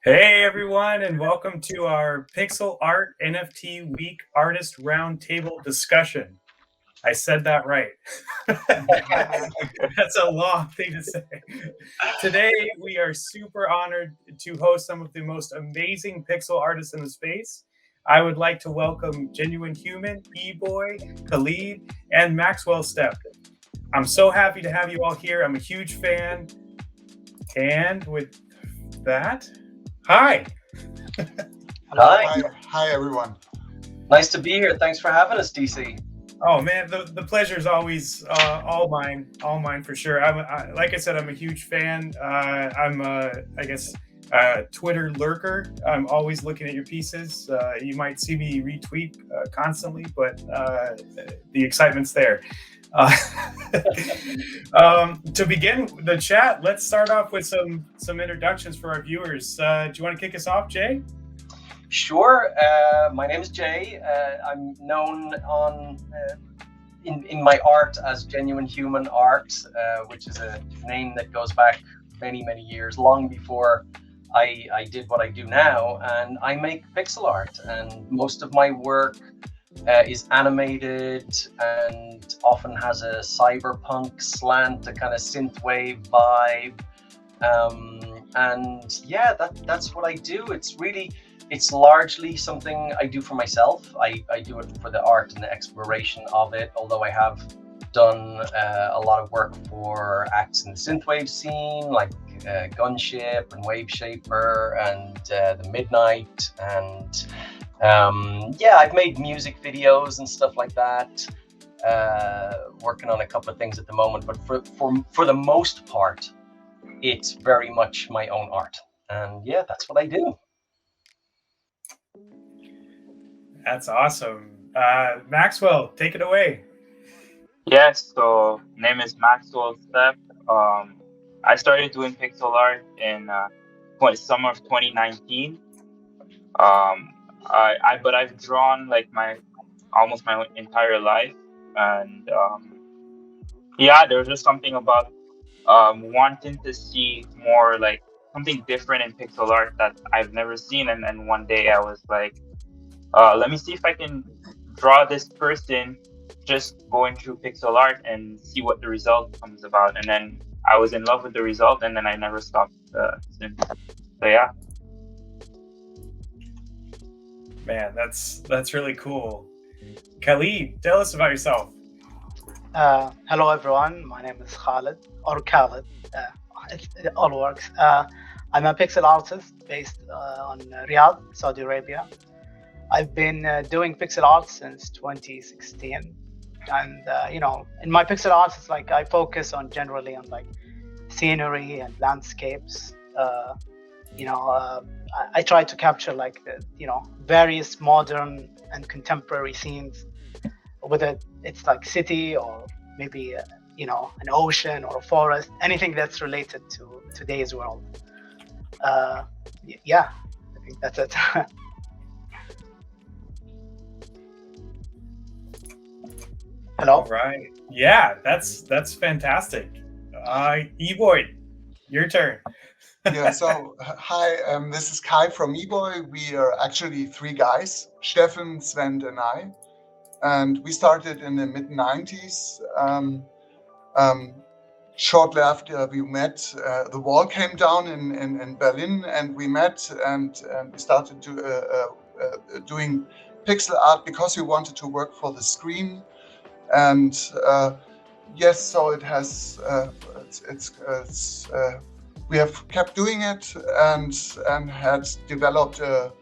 Hey everyone, and welcome to our Pixel Art NFT Week Artist Roundtable discussion. I said that right. That's a long thing to say. Today, we are super honored to host some of the most amazing pixel artists in the space. I would like to welcome Genuine Human, eBoy, Khalid, and Maxwell Step. I'm so happy to have you all here. I'm a huge fan. And with that, hi. Hello. Hi, everyone. Nice to be here. Thanks for having us, DC. Oh man, the pleasure is always all mine for sure. Like I said, I'm a huge fan. I'm I guess Twitter lurker. I'm always looking at your pieces. You might see me retweet constantly, but the excitement's there. To begin the chat, let's start off with some introductions for our viewers. Do you want to kick us off, Jay? Sure. My name is Jay. I'm known in my art as Genuine Human Art, which is a name that goes back many years, long before I did what I do now. And I make pixel art, and most of my work is animated and often has a cyberpunk slant, a kind of synthwave vibe. And yeah, that's what I do. It's largely something I do for myself. I do it for the art and the exploration of it, although I have done a lot of work for acts in the synthwave scene, like Gunship and Wave Shaper and the Midnight. And yeah, I've made music videos and stuff like that. Working on a couple of things at the moment, but for the most part, it's very much my own art. And yeah, that's what I do. That's awesome. Maxwell, take it away. Yes, so name is Maxwell Step. I started doing pixel art in summer of 2019. But I've drawn like almost my entire life, and yeah, there was just something about wanting to see more, like something different in pixel art that I've never seen, and one day I was like, let me see if I can draw this person just going through pixel art and see what the result comes about. And then I was in love with the result, and then I never stopped since. So yeah. Man, that's really cool. Khalid, tell us about yourself. Hello everyone, my name is Khalid, or Khalid, it all works. I'm a pixel artist based on Riyadh, Saudi Arabia. I've been doing pixel art since 2016, and in my pixel art, it's like I focus generally on like scenery and landscapes. I try to capture like various modern and contemporary scenes, whether it's like city or maybe an ocean or a forest, anything that's related to today's world. Yeah, I think that's it. Hello. All right. Yeah, that's fantastic. eBoy, your turn. Yeah, so hi, this is Kai from eBoy. We are actually three guys, Steffen, Sven, and I. And we started in the mid-90s. Shortly after we met, the wall came down in Berlin, and we met and we started doing pixel art because we wanted to work for the screen. And yes, so it has, we have kept doing it and had developed a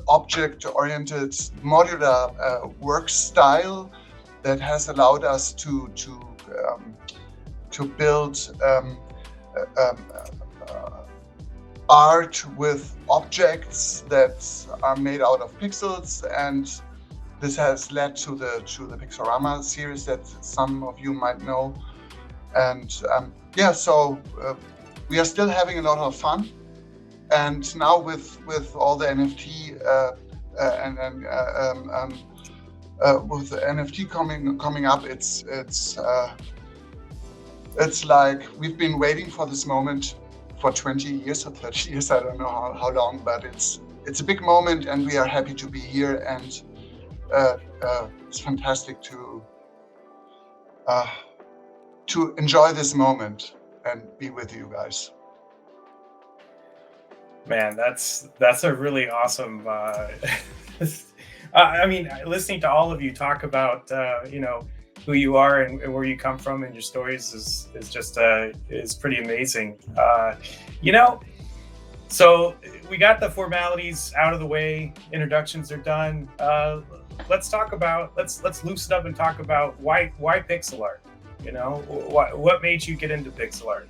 object-oriented modular work style that has allowed us to build art with objects that are made out of pixels, and this has led to the Pixorama series that some of you might know. And yeah, so we are still having a lot of fun. And now with all the NFT with the NFT coming up, it's like we've been waiting for this moment for 20 years or 30 years. I don't know how long, but it's a big moment, and we are happy to be here. And it's fantastic to enjoy this moment and be with you guys. Man, that's a really awesome. I mean, listening to all of you talk about who you are and where you come from and your stories is just is pretty amazing. So we got the formalities out of the way, introductions are done. Let's talk about let's loosen up and talk about why pixel art. What made you get into pixel art?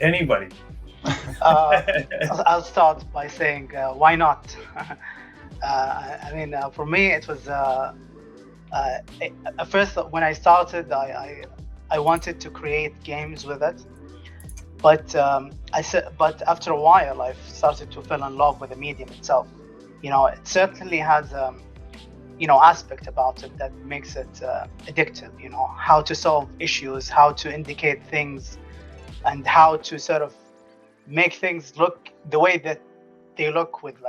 Anybody? I'll start by saying why not. I mean, for me, it was at first when I started, I wanted to create games with it, but but after a while, I started to fall in love with the medium itself. It certainly has aspect about it that makes it addictive. How to solve issues, how to indicate things, and how to sort of make things look the way that they look with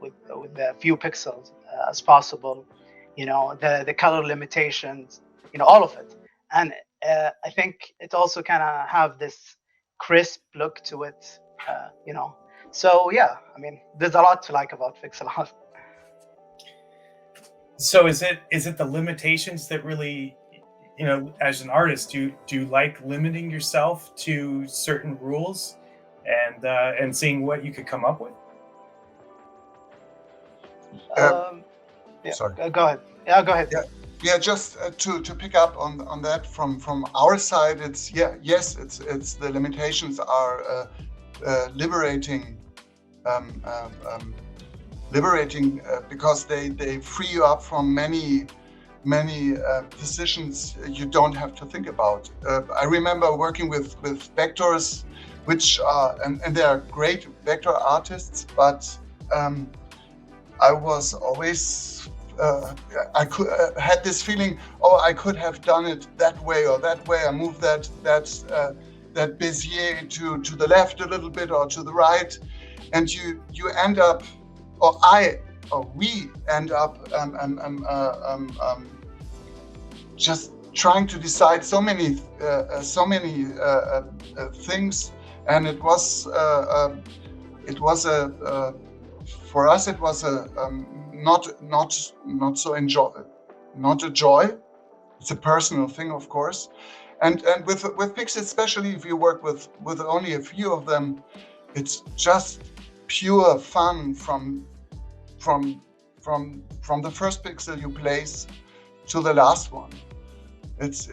with the few pixels as possible. The color limitations, all of it. And I think it also kind of have this crisp look to it. So yeah, I mean, there's a lot to like about pixel art. So is it the limitations that really, as an artist, do you like limiting yourself to certain rules and seeing what you could come up with? Sorry. Go ahead. Yeah, go ahead. Yeah, just to pick up on that from our side, it's the limitations are liberating because they free you up from many decisions you don't have to think about. I remember working with vectors, which are and they are great vector artists, but I was always had this feeling, I could have done it that way or that way. I moved that Bezier to the left a little bit or to the right, and you end up, we end up just trying to decide so many things, and it was for us it was not a joy. It's a personal thing, of course, and with Pixel, especially if you work with only a few of them, it's just pure fun from the first pixel you place to the last one. It's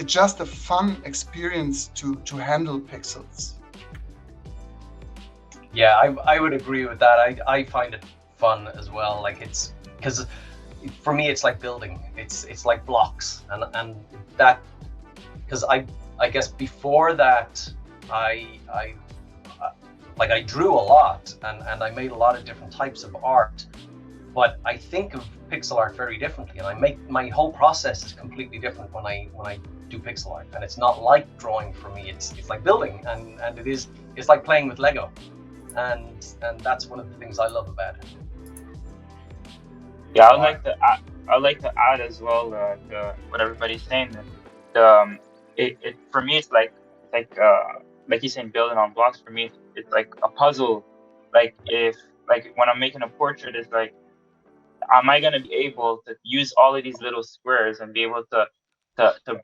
just a fun experience to handle pixels. Yeah, I would agree with that. I find it fun as well. Like, it's because for me it's like building. It's like blocks, and that, because I guess before that I drew a lot and I made a lot of different types of art, but I think of pixel art very differently, and I make my whole process is completely different when I do pixel art, and it's not like drawing for me. It's like building, and it's like playing with Lego, and that's one of the things I love about it. Yeah, I'd like to add as well to what everybody's saying. That it for me it's like he's saying, building on blocks. For me, it's like a puzzle. Like when I'm making a portrait, it's like, am I gonna be able to use all of these little squares and be able to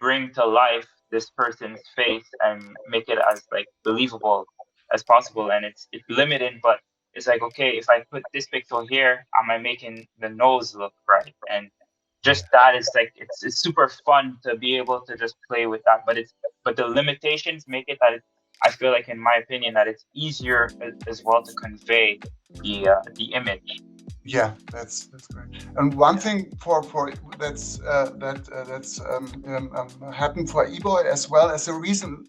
bring to life this person's face and make it as like believable as possible? And it's limited, but it's like, okay, if I put this pixel here, am I making the nose look right? And just that is like, it's super fun to be able to just play with that. But the limitations make it that I feel like, in my opinion, that it's easier as well to convey the image. Yeah, that's great. And one thing for that's happened for eBoy as well as the reason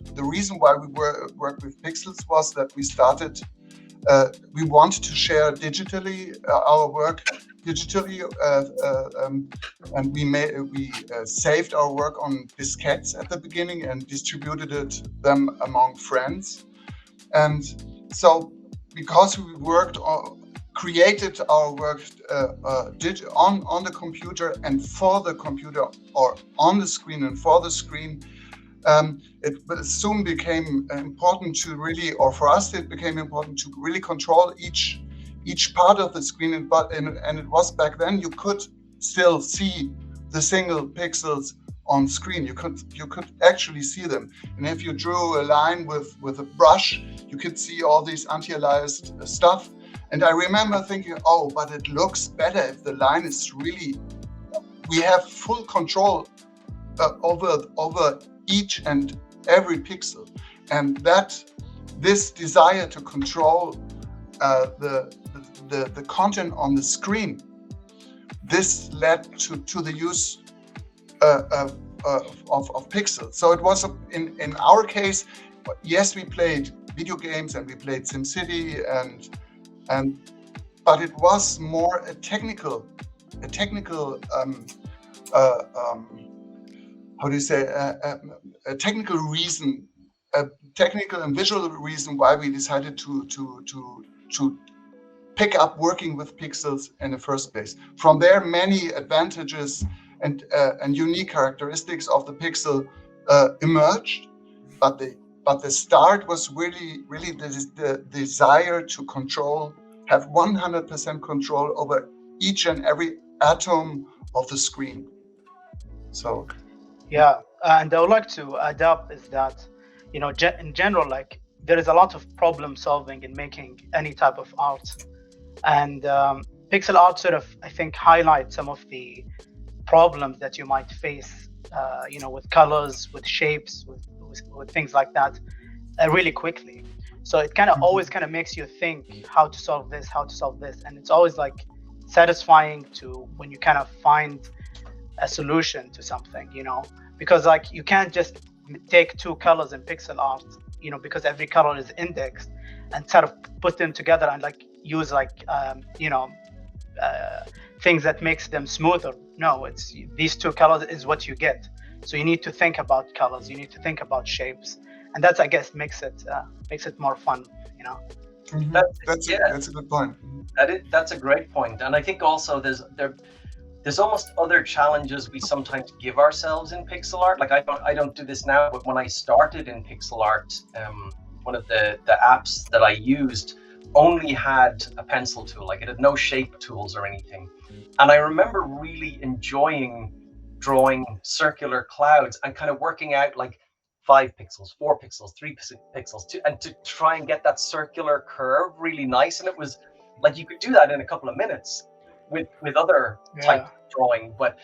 why we worked with Pixels was that we started. We wanted to share digitally our work digitally, and we saved our work on diskettes at the beginning and distributed them among friends. And so, because we created our work on the computer and for the computer, or on the screen and for the screen, it soon became important to really, or for us, it became important to really control each part of the screen. And it was back then you could still see the single pixels on screen. You could actually see them. And if you drew a line with a brush, you could see all these anti-aliased stuff. And I remember thinking, oh, but it looks better if the line is really, we have full control over each and every pixel. And this desire to control the content on the screen, this led to the use of pixels. So it was in our case, yes, we played video games and we played SimCity but it was more a technical how do you say, a technical reason, a technical and visual reason why we decided to pick up working with pixels in the first place. From there, many advantages and unique characteristics of the pixel emerged, but the start was really the desire to have 100% control over each and every atom of the screen. So yeah, and I would like to add up is that, in general, like, there is a lot of problem solving in making any type of art, and pixel art sort of, I think, highlights some of the problems that you might face, with colors, with shapes, with things like that, really quickly. So it kind of always kind of makes you think how to solve this, and it's always like satisfying to when you kind of find a solution to something, because like you can't just take two colors in pixel art, because every color is indexed, and sort of put them together and like use like things that makes them smoother. No, it's these two colors is what you get. So you need to think about colors, you need to think about shapes, and that's, I guess, makes it more fun. Mm-hmm. That's a good point. That's a great point, and I think also there's almost other challenges we sometimes give ourselves in pixel art. Like I don't do this now, but when I started in pixel art, one of the apps that I used only had a pencil tool. Like it had no shape tools or anything. And I remember really enjoying drawing circular clouds and kind of working out like 5 pixels, 4 pixels, 3 pixels, and to try and get that circular curve really nice. And it was like you could do that in a couple of minutes with other types of drawing, but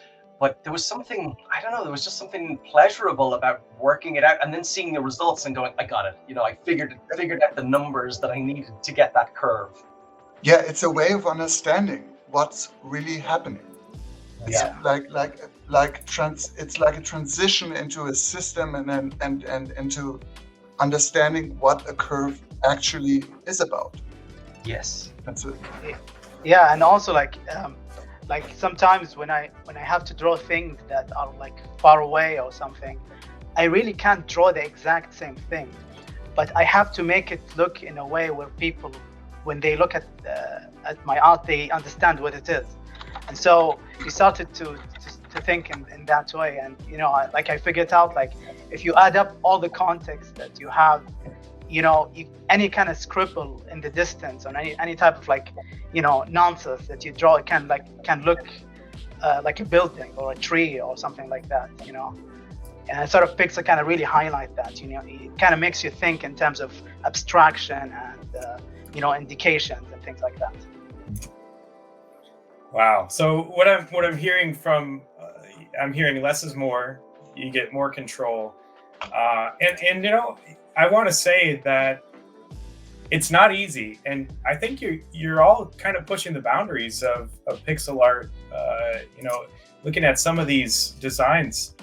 there was something, I don't know, there was just something pleasurable about working it out and then seeing the results and going, I got it. I figured out the numbers that I needed to get that curve. Yeah, it's a way of understanding what's really happening. It's it's like a transition into a system and into understanding what a curve actually is about. Yes, that's it. Yeah, and also like sometimes when I have to draw things that are like far away or something, I really can't draw the exact same thing, but I have to make it look in a way where people, when they look at my art, they understand what it is. And so we started to think in that way, and I figured out, like, if you add up all the context that you have, any kind of scribble in the distance on any type of nonsense that you draw, it can look like a building or a tree or something like that, and sort of Pixel kind of really highlight that. It kind of makes you think in terms of abstraction and indications and things like that. Wow. So what I'm hearing from I'm hearing less is more. You get more control, and I want to say that it's not easy, and I think you're all kind of pushing the boundaries of pixel art. Looking at some of these designs,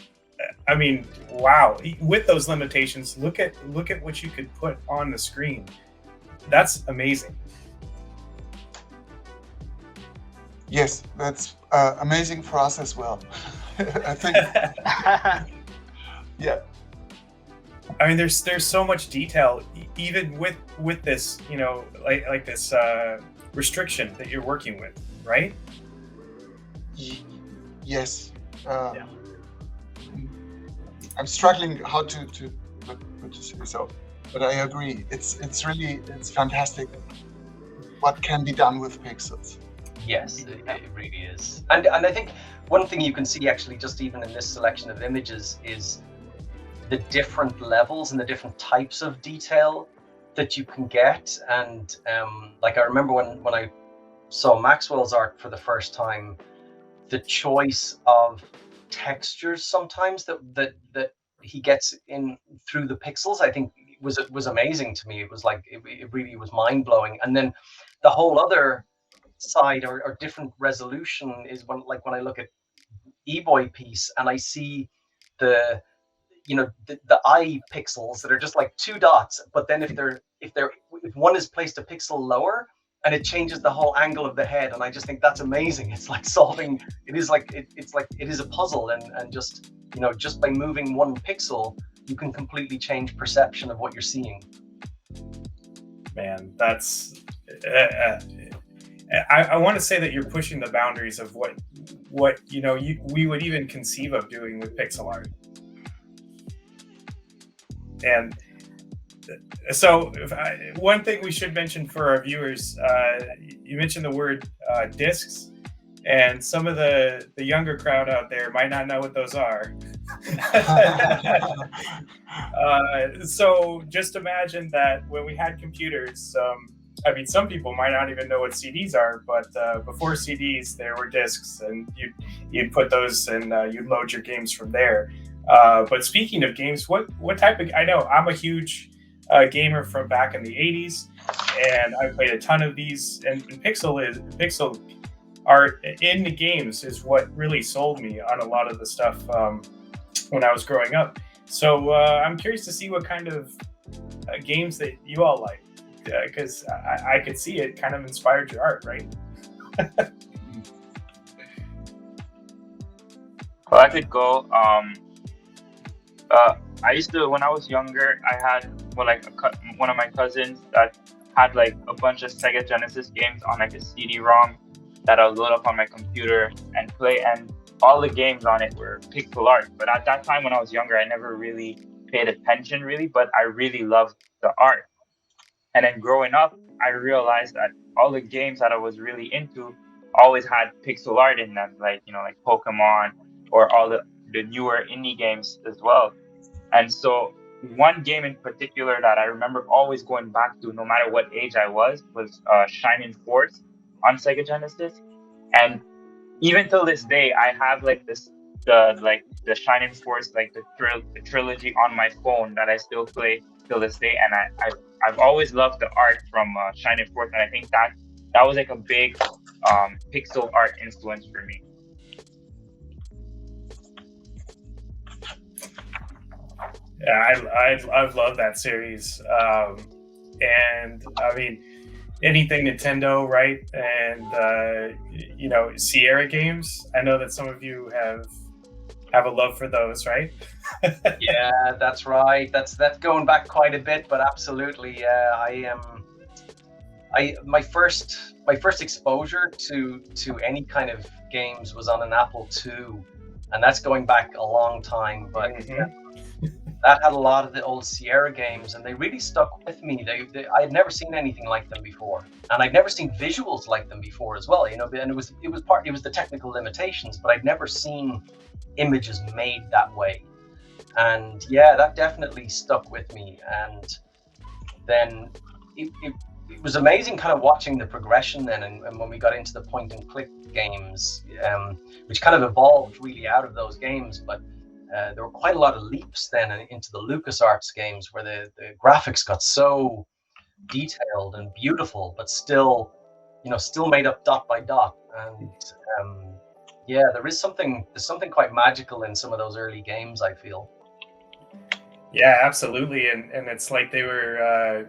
I mean, wow! With those limitations, look at what you could put on the screen. That's amazing. Yes, that's amazing for us as well. I think, yeah. I mean, there's so much detail, even with this, you know, like this restriction that you're working with, right? Yes. Yeah. I'm struggling how to say so, but I agree. It's really fantastic what can be done with pixels. Yes, it really is. And I think one thing you can see actually just even in this selection of images is the different levels and the different types of detail that you can get. And like I remember when I saw Maxwell's art for the first time, the choice of textures sometimes that he gets in through the pixels, I think was amazing to me. It was like it really was mind blowing. And then the whole other side or different resolution is when I look at eBoy piece and I see the the eye pixels that are just like two dots, but then if one is placed a pixel lower and it changes the whole angle of the head, and I just think that's amazing. It's like solving it is like it is a puzzle, and just just by moving one pixel you can completely change perception of what you're seeing. Man, that's I want to say that you're pushing the boundaries of what we would even conceive of doing with pixel art. And so one thing we should mention for our viewers, you mentioned the word discs, and some of the younger crowd out there might not know what those are. So just imagine that when we had computers, I mean, some people might not even know what CDs are, but before CDs, there were discs, and you'd put those and you'd load your games from there. But speaking of games, what type of? I know I'm a huge gamer from back in the '80s, and I played a ton of these. And pixel art in the games is what really sold me on a lot of the stuff when I was growing up. So I'm curious to see what kind of games that you all like, because I could see it kind of inspired your art, right? Well, I could go. I used to, when I was younger, I had one of my cousins that had like a bunch of Sega Genesis games on like a CD-ROM that I would load up on my computer and play, and all the games on it were pixel art. But at that time when I was younger, I never really paid attention really, but I really loved the art. And then growing up, I realized that all the games that I was really into always had pixel art in them, like like Pokemon or all the newer indie games as well. And so one game in particular that I remember always going back to, no matter what age I was Shining Force on Sega Genesis. And even till this day, I have like the Shining Force, like the trilogy on my phone that I still play till this day. And I've always loved the art from Shining Force, and I think that was like a big pixel art influence for me. Yeah, I've loved that series, and I mean anything Nintendo, right? And Sierra games. I know that some of you have a love for those, right? Yeah, that's right. That's going back quite a bit, but absolutely, yeah. My first exposure to any kind of games was on an Apple II, and that's going back a long time. But that had a lot of the old Sierra games, and they really stuck with me. I had never seen anything like them before, and I'd never seen visuals like them before as well. And it was the technical limitations, but I'd never seen images made that way. And yeah, that definitely stuck with me. And then it was amazing kind of watching the progression then, and when we got into the point and click games, which kind of evolved really out of those games. But there were quite a lot of leaps then into the LucasArts games, where the graphics got so detailed and beautiful, but still made up dot by dot. And yeah, there's something quite magical in some of those early games, I feel. Yeah, absolutely. And it's like they were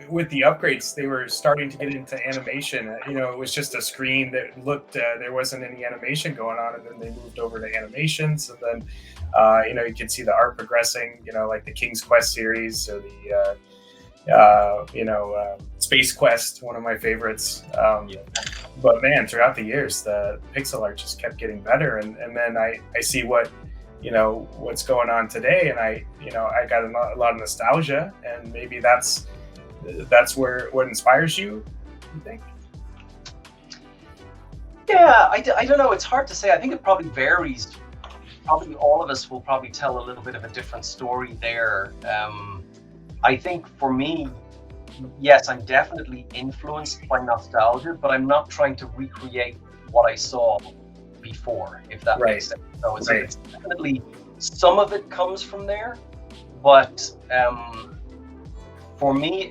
with the upgrades, they were starting to get into animation. It was just a screen that looked, there wasn't any animation going on, and then they moved over to animations, and then, you could see the art progressing, like the King's Quest series, or the, Space Quest, one of my favorites. But man, throughout the years, the pixel art just kept getting better, and then I see what's going on today, and I got a lot of nostalgia, and maybe that's where what inspires you think? Yeah, I don't know. It's hard to say. I think it probably varies. Probably all of us will probably tell a little bit of a different story there. I think for me, yes, I'm definitely influenced by nostalgia, but I'm not trying to recreate what I saw before, if that makes sense. So it's definitely, some of it comes from there, but for me,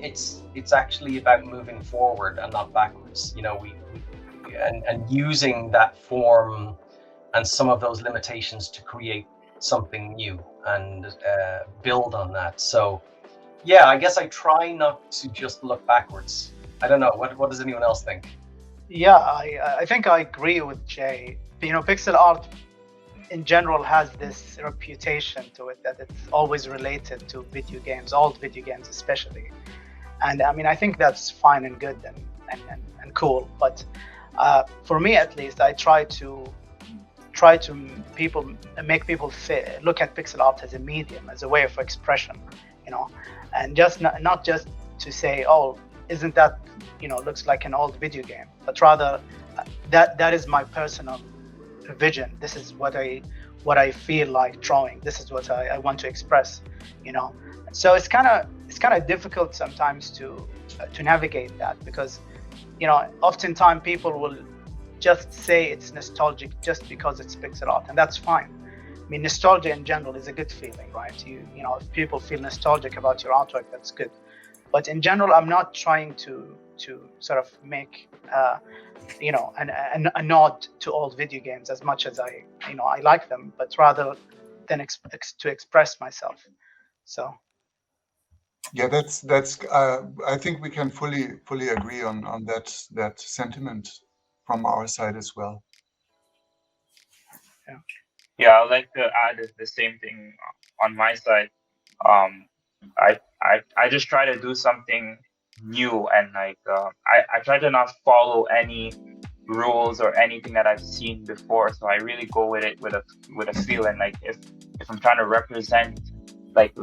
it's actually about moving forward and not backwards. And using that form and some of those limitations to create something new and build on that. So yeah, I guess I try not to just look backwards. I don't know. What does anyone else think? Yeah, I think I agree with Jay. Pixel art in general has this reputation to it that it's always related to video games, old video games especially. And I mean, I think that's fine and good and cool. But for me, at least, I try to make people look at pixel art as a medium, as a way of expression, and just not just to say, oh, isn't that looks like an old video game, but rather that is my personal vision. This is what I feel like drawing. This is what I want to express, So it's kind of difficult sometimes to navigate that, because oftentimes people will just say it's nostalgic just because it's pixel art, and that's fine. I mean, nostalgia in general is a good feeling, right? If people feel nostalgic about your artwork, that's good. But in general, I'm not trying to sort of make a nod to old video games as much as I like them, but rather than to express myself. So yeah, that's I think we can fully agree on that sentiment from our side as well. Yeah, I'd like to add the same thing on my side. I just try to do something new, and I try to not follow any rules or anything that I've seen before. So I really go with it with a feeling. Like if I'm trying to represent, like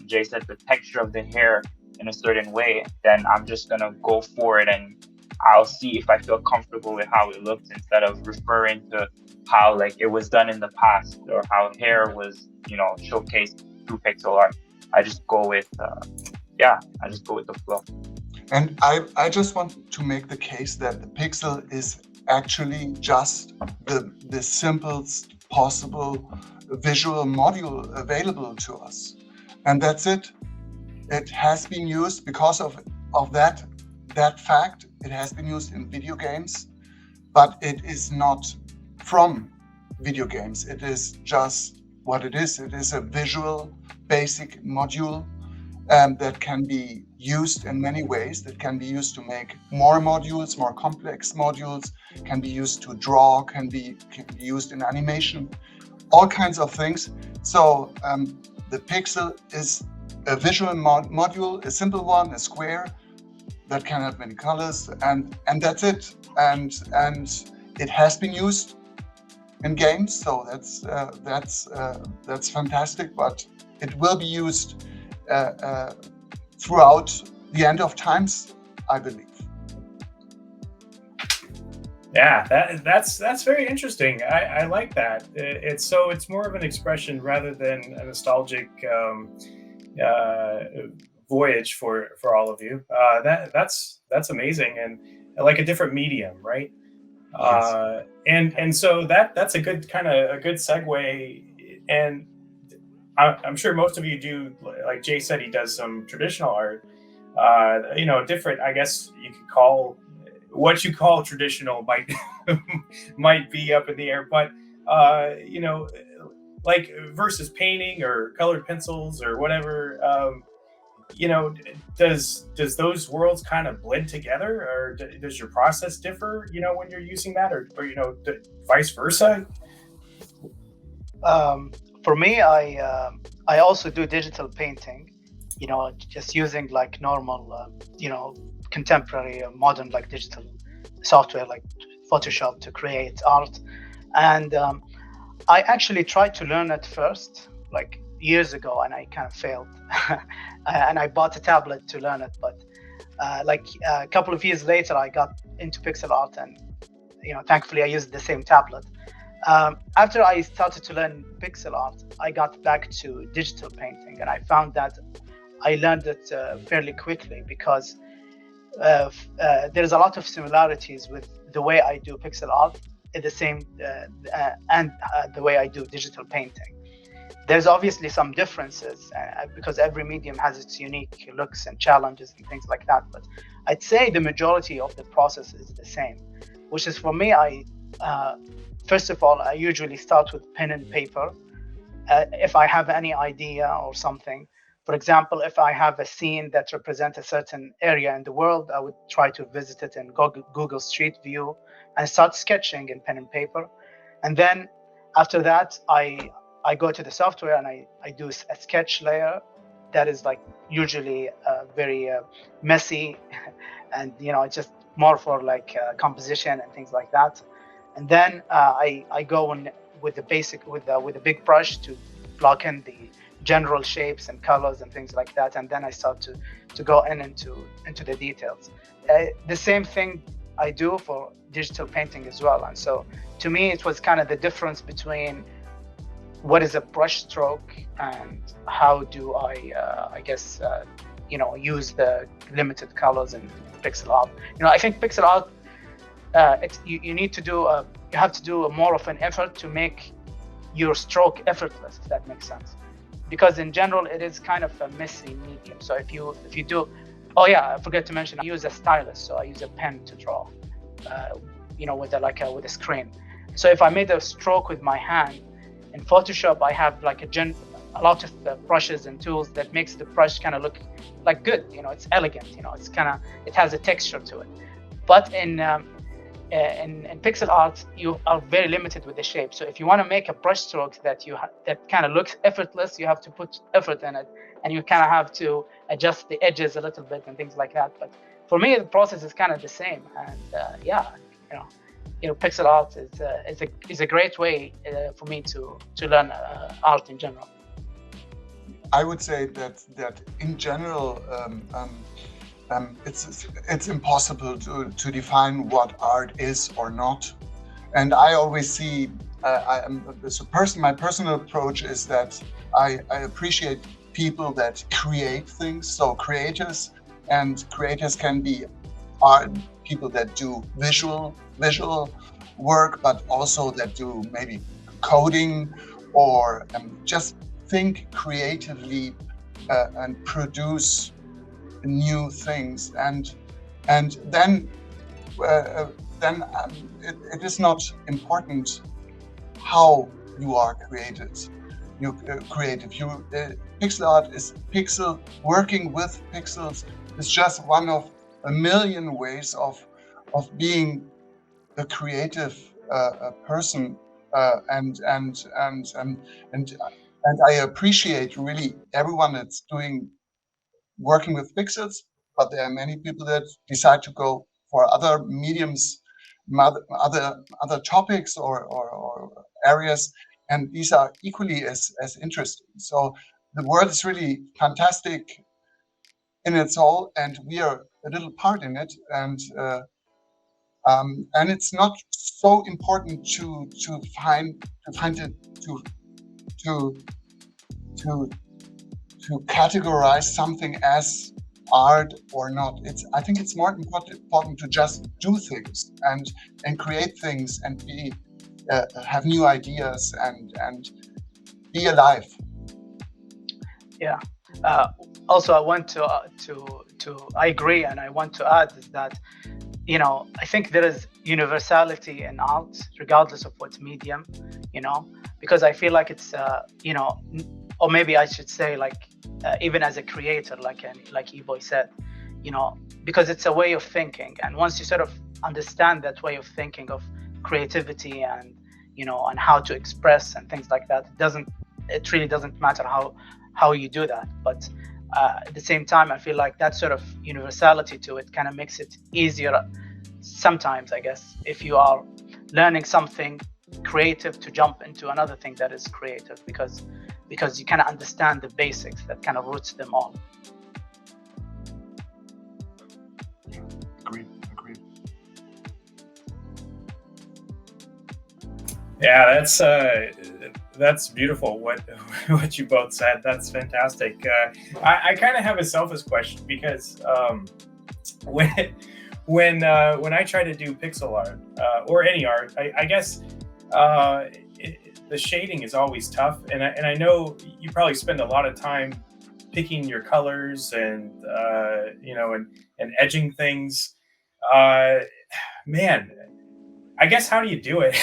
Jay said, the texture of the hair in a certain way, then I'm just gonna go for it, and I'll see if I feel comfortable with how it looks, instead of referring to how like it was done in the past, or how hair was showcased through pixel art. I just go with the flow. And I just want to make the case that the pixel is actually just the simplest possible visual module available to us, and that's it. It has been used because of that fact. It has been used in video games, but it is not from video games. It is just what it is. It is a visual basic module that can be used in many ways. That can be used to make more modules, more complex modules, can be used to draw, can be used in animation, all kinds of things. So the pixel is a visual module, a simple one, a square that can have many colors, and that's it. And it has been used in games, so that's fantastic. But it will be used throughout the end of times, I believe. Yeah, that's very interesting. I like that. It's more of an expression rather than a nostalgic voyage for all of you. That's amazing, and like a different medium, right? Yes. And so that's a good segue. And I'm sure most of you do, like Jay said, he does some traditional art. Different, I guess you could call what you call traditional might be up in the air, but like versus painting or colored pencils or whatever. does those worlds kind of blend together, or does your process differ, when you're using that, or vice versa? For me, I also do digital painting, just using like normal, contemporary, modern, like digital software like Photoshop to create art. And I actually tried to learn it first, like years ago, and I kind of failed. And I bought a tablet to learn it, but like a couple of years later, I got into pixel art, and thankfully I used the same tablet. After I started to learn pixel art, I got back to digital painting, and I found that I learned it fairly quickly because there's a lot of similarities with the way I do pixel art and the way I do digital painting. There's obviously some differences because every medium has its unique looks and challenges and things like that. But I'd say the majority of the process is the same, which is for me, first of all, I usually start with pen and paper. If I have any idea or something, for example, if I have a scene that represents a certain area in the world, I would try to visit it in Google Street View and start sketching in pen and paper. And then after that, I go to the software and I do a sketch layer that is like usually very messy and it's just more for like composition and things like that. And then I go on with the big brush to block in the general shapes and colors and things like that, and then I start to go into the details. The same thing I do for digital painting as well. And so to me, it was kind of the difference between what is a brush stroke and how do I guess use the limited colors in pixel art. I think pixel art, you need to do you have to do more of an effort to make your stroke effortless, if that makes sense, because in general it is kind of a messy medium. So if you do, oh yeah, I forgot to mention, I use a stylus, so I use a pen to draw with a screen. So if I made a stroke with my hand in Photoshop, I have like a lot of brushes and tools that makes the brush kind of look like good, it's elegant, it's kind of, it has a texture to it. But in pixel art, you are very limited with the shape. So if you want to make a brush stroke that kind of looks effortless, you have to put effort in it, and you kind of have to adjust the edges a little bit and things like that. But for me, the process is kind of the same. And pixel art is a great way for me to learn art in general. I would say that in general, it's impossible to define what art is or not. And I always see, my personal approach is that I appreciate people that create things. So creators can be art people that do visual work, but also that do maybe coding or just think creatively and produce new things, and then it is not important how you are creative. Pixel art is working with pixels is just one of a million ways of being a creative person, and I appreciate really everyone that's working with pixels, but there are many people that decide to go for other mediums, other topics or areas, and these are equally as interesting. So the world is really fantastic in its whole, and we are a little part in it, and it's not so important to categorize something as art or not. I think it's more important to just do things and create things and have new ideas and be alive. Yeah. Also, I want to I agree, and I want to add is that I think there is universality in art regardless of what medium, because I feel like it's or maybe I should say, like, even as a creator, like eBoy said, because it's a way of thinking, and once you sort of understand that way of thinking of creativity and and how to express and things like that, it really doesn't matter how you do that. But at the same time, I feel like that sort of universality to it kind of makes it easier sometimes, I guess, if you are learning something creative, to jump into another thing that is creative, because you kind of understand the basics that kind of roots them all. Agreed. Yeah, that's beautiful. What you both said. That's fantastic. I kind of have a selfish question, because when I try to do pixel art or any art, I guess the shading is always tough, and I know you probably spend a lot of time picking your colors and and edging things. Man, I guess, how do you do it?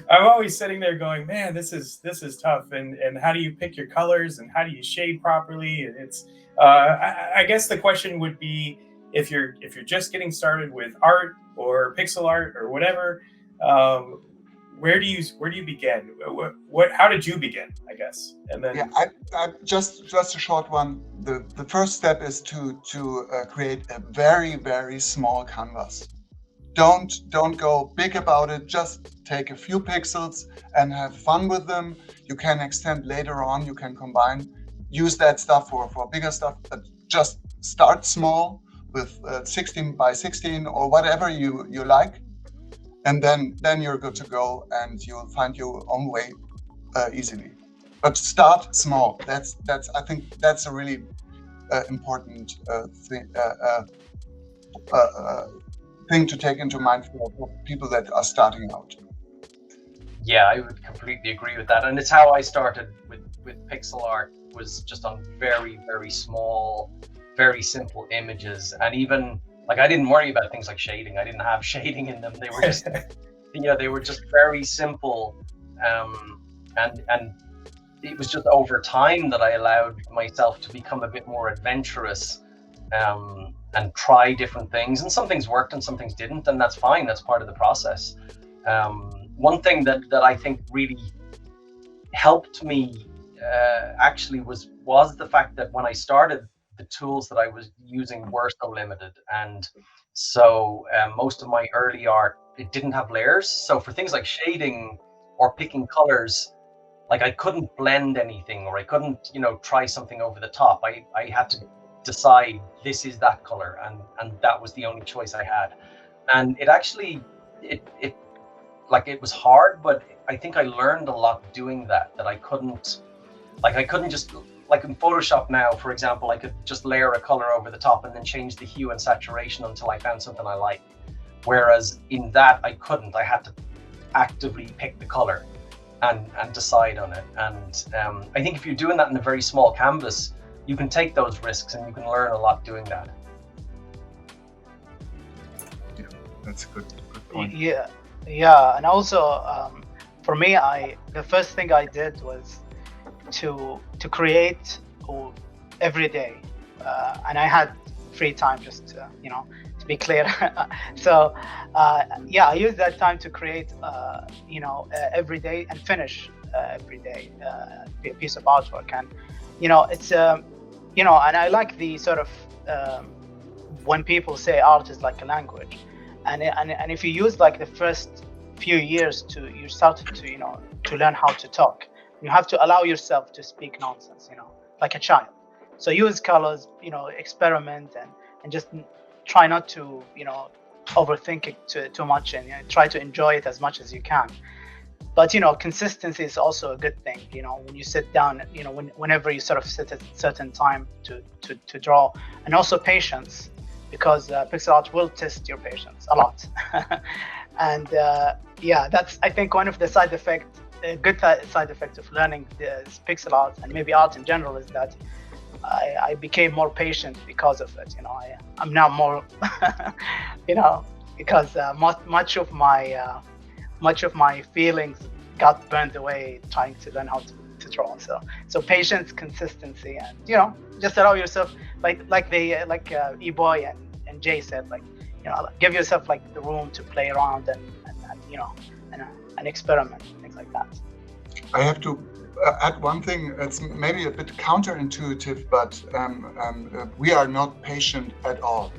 I'm always sitting there going, man, this is tough. And how do you pick your colors, and how do you shade properly? And it's I guess the question would be, if you're just getting started with art or pixel art or whatever, where do you begin? How did you begin, I guess? And then I just a short one. The first step is to create a very, very small canvas. Don't go big about it. Just take a few pixels and have fun with them. You can extend later on. You can combine, use that stuff for bigger stuff. But just start small with 16 by 16 or whatever you like, and then you're good to go, and you'll find your own way easily. But start small. That's I think that's a really important thing to take into mind for people that are starting out. Yeah, I would completely agree with that, and it's how I started with pixel art, was just on very, very small, very simple images. And even like, I didn't worry about things like shading. I didn't have shading in them. They were just they were just very simple, and it was just over time that I allowed myself to become a bit more adventurous, and try different things. And some things worked and some things didn't, and that's fine. That's part of the process. One thing that I think really helped me actually was the fact that when I started, the tools that I was using were so limited, and so most of my early art, it didn't have layers. So for things like shading or picking colors, like, I couldn't blend anything, or I couldn't try something over the top. I had to decide, this is that color, and that was the only choice I had. And it actually it was hard, but I think I learned a lot doing that I couldn't just, like in Photoshop now, for example, I could just layer a color over the top and then change the hue and saturation until I found something I like. Whereas in that, I couldn't. I had to actively pick the color and decide on it. And I think if you're doing that in a very small canvas, you can take those risks and you can learn a lot doing that. Yeah, that's a good point. Yeah, and also for me, the first thing I did was to create every day, and I had free time, just to be clear. So I used that time to create every day and finish every day a piece of artwork. And it's and I like the sort of when people say art is like a language, and if you use like the first few years you started to learn how to talk, you have to allow yourself to speak nonsense, like a child. So use colors, experiment, and just try not to overthink it too much, and try to enjoy it as much as you can. But consistency is also a good thing. When you sit down, whenever you sort of set a certain time to draw, and also patience, because pixel art will test your patience a lot. And that's, I think, one of the side effects, a good side effect of learning this pixel art and maybe art in general, is that I became more patient because of it. I'm now more, because much of my feelings got burned away trying to learn how to control. So patience, consistency, and just allow yourself, like eBoy and Jay said, like give yourself like the room to play around and experiment, things like that. I have to add one thing. It's maybe a bit counterintuitive, but we are not patient at all.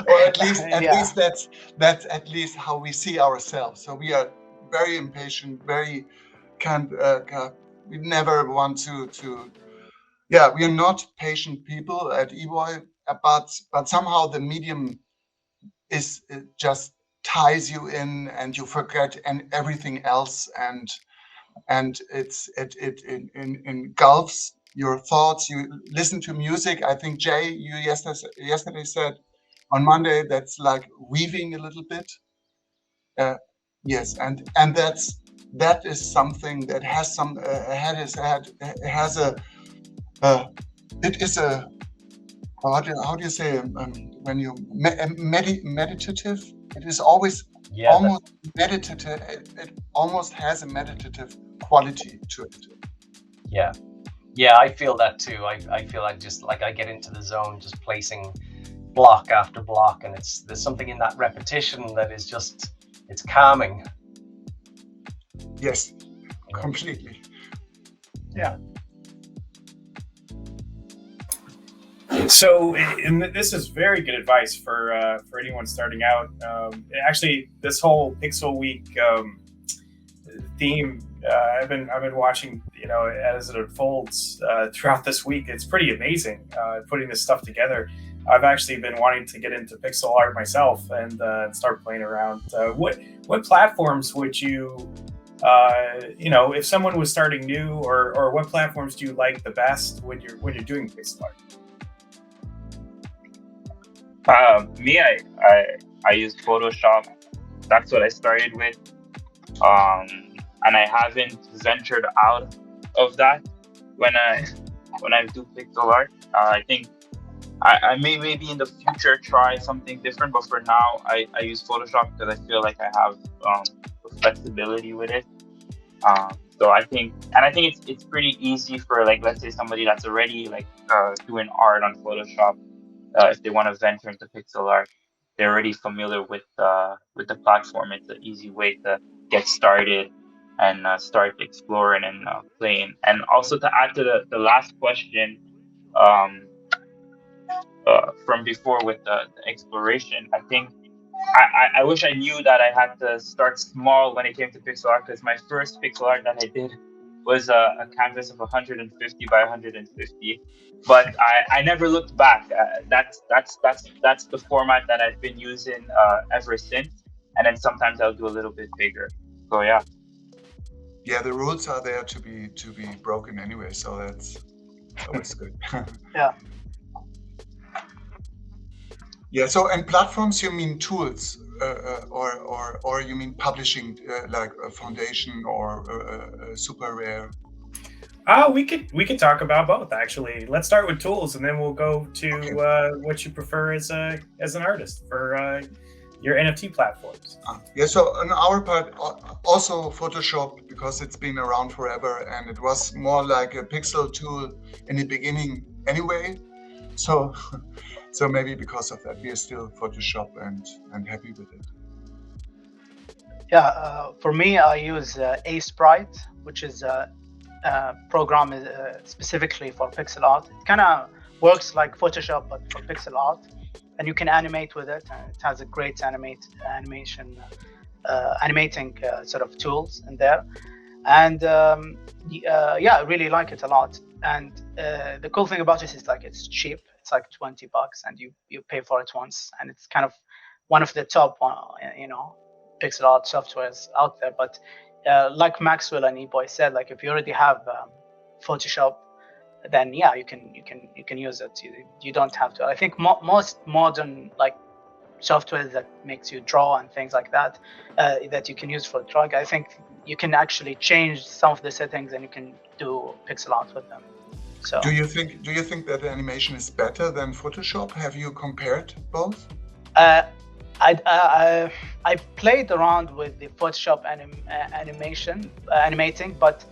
Or at least that's at least how we see ourselves. So we are very impatient, very we never want to. Yeah, we are not patient people at eBoy, but somehow the medium it just ties you in, and you forget everything else, and it engulfs your thoughts. You listen to music. I think Jay, you yesterday said on Monday that's like weaving a little bit. Yes, and that is something that has some has a it is a how do you say when you meditative? It is always almost meditative. It almost has a meditative quality to it. Yeah, I feel that too. I feel like just like I get into the zone, just placing block after block, and there's something in that repetition that is just, it's calming. Yes, completely. Yeah. So, and this is very good advice for anyone starting out. Actually, this whole Pixel Week theme, I've been watching, as it unfolds throughout this week. It's pretty amazing putting this stuff together. I've actually been wanting to get into pixel art myself and start playing around. What platforms would you, if someone was starting new, or what platforms do you like the best when you're doing pixel art? Me, I use Photoshop. That's what I started with, and I haven't ventured out of that when I do pixel art. I think I may maybe in the future try something different, but for now I use Photoshop because I feel like I have the flexibility with it. So I think it's pretty easy for, like, let's say somebody that's already like doing art on Photoshop. If they want to venture into pixel art, they're already familiar with the platform. It's an easy way to get started and start exploring and playing. And also, to add to the last question from before with the exploration, I think I wish I knew that I had to start small when it came to pixel art, because my first pixel art that I did was a canvas of 150 by 150. But I never looked back. That's the format that I've been using ever since. And then sometimes I'll do a little bit bigger. So yeah. Yeah, the rules are there to be broken anyway, so that's always good. Yeah. Yeah. So, and platforms, you mean tools, or you mean publishing, like a Foundation or Super Rare? We could talk about both, actually. Let's start with tools, and then we'll go to what you prefer as an artist for your NFT platforms. Yeah. So on our part, also Photoshop, because it's been around forever, and it was more like a pixel tool in the beginning anyway. So maybe because of that, we are still Photoshop and happy with it. Yeah. For me, I use Sprite, which is program specifically for pixel art. It kind of works like Photoshop but for pixel art, and you can animate with it. It has a great animating sort of tools in there, and I really like it a lot. And the cool thing about it is, like, it's cheap. It's like $20, and you pay for it once, and it's kind of one of the top pixel art softwares out there. But like Maxwell and eBoy said, like, if you already have Photoshop, then yeah, you can use it. You don't have to. I think most modern like softwares that makes you draw and things like that that you can use for drag, I think you can actually change some of the settings and you can do pixel art with them. So do you think that the animation is better than Photoshop? Have you compared both? I played around with the Photoshop animating, but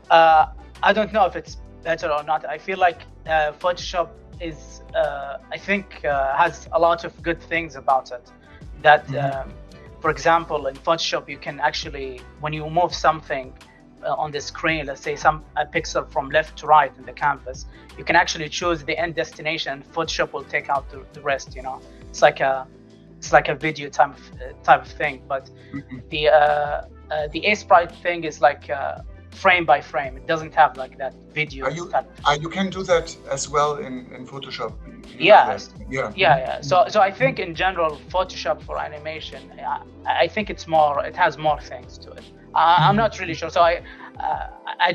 I don't know if it's better or not. I feel like Photoshop is, I think, has a lot of good things about it. That, for example, in Photoshop, you can actually, when you move something on the screen, let's say a pixel from left to right in the canvas, you can actually choose the end destination. Photoshop will take out the rest. You know, it's like a video type of thing. But the Sprite thing is like frame by frame. It doesn't have like that video. You can do that as well in Photoshop. Yeah. So I think in general, Photoshop for animation, I think it has more things to it. I'm not really sure. So I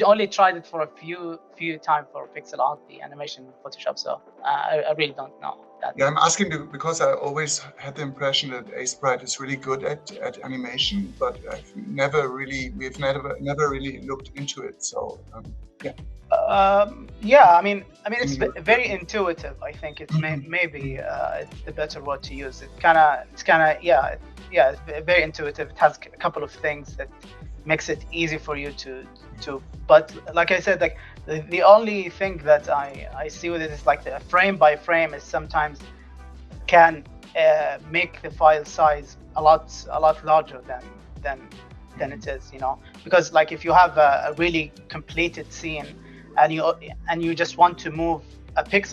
only tried it for a few times for PIXELART, the animation in Photoshop. So I really don't know that. Yeah, I'm asking because I always had the impression that Sprite is really good at animation, but we've never really looked into it. So I mean it's very intuitive. I think it's maybe it's the better word to use. It's kind of it's very intuitive. It has a couple of things that makes it easy for you to but like I said, like the only thing that I see with it is like the frame by frame is sometimes can make the file size a lot larger than it is, you know, because like if you have a really completed scene and you just want to move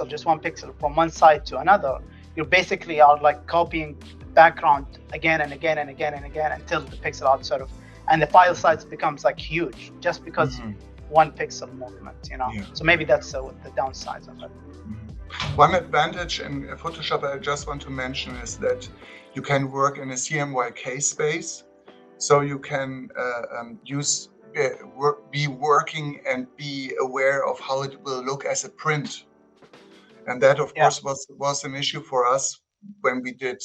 just one pixel from one side to another, you basically are like copying the background again and again and again and again until the pixel art sort of, and the file size becomes like huge just because one pixel movement, you know. So maybe that's the downside of it. One advantage in Photoshop I just want to mention is that you can work in a CMYK space, so you can be working and be aware of how it will look as a print, and that of course was an issue for us when we did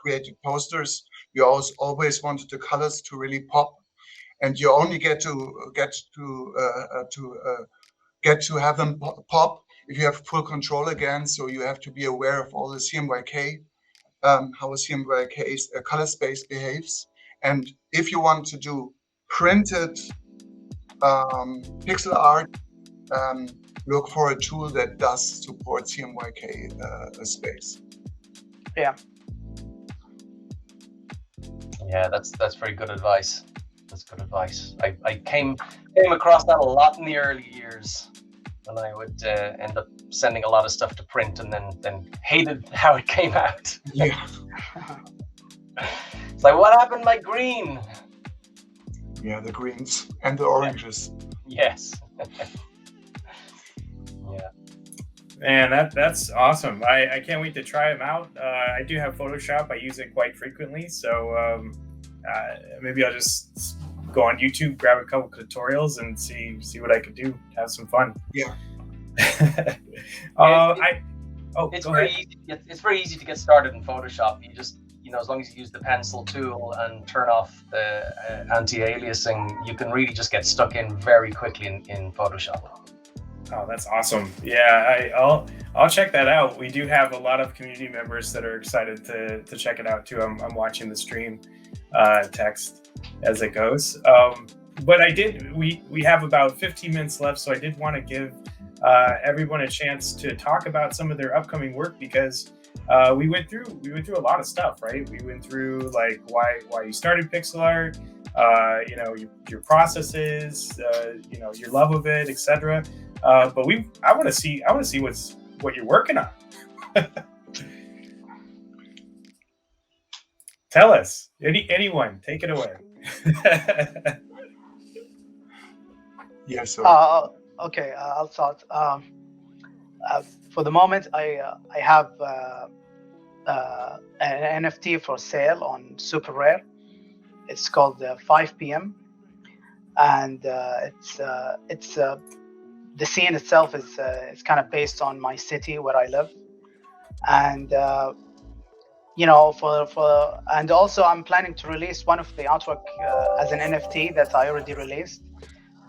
created posters. We always wanted the colors to really pop, and you only get to have them pop if you have full control again. So you have to be aware of all the CMYK, how a CMYK color space behaves. And if you want to do printed pixel art, look for a tool that does support CMYK space. Yeah, that's very good advice. That's good advice. I came across that a lot in the early years when I would end up sending a lot of stuff to print and then hated how it came out. Yeah. It's like, what happened to my green? Yeah, the greens and the oranges. Yes. Man, that's awesome. I can't wait to try them out. I do have Photoshop. I use it quite frequently, so maybe I'll just go on YouTube, grab a couple tutorials, and see what I could do. Have some fun. Yeah. It's very easy to get started in Photoshop. You just, as long as you use the pencil tool and turn off the anti-aliasing, you can really just get stuck in very quickly in Photoshop. Oh, that's awesome. Yeah, I'll check that out. We do have a lot of community members that are excited to check it out too. I'm watching the stream text as it goes. But we have about 15 minutes left, so I did want to give everyone a chance to talk about some of their upcoming work, because we went through a lot of stuff, right? We went through like why you started PIXELART, your processes, your love of it, etc. But I want to see what you're working on. Tell us, anyone, take it away. Yeah, so okay, I'll start. For the moment, I have an NFT for sale on Super Rare. It's called 5 p.m. and it's the scene itself is kind of based on my city where I live, and and also I'm planning to release one of the artwork as an NFT that I already released.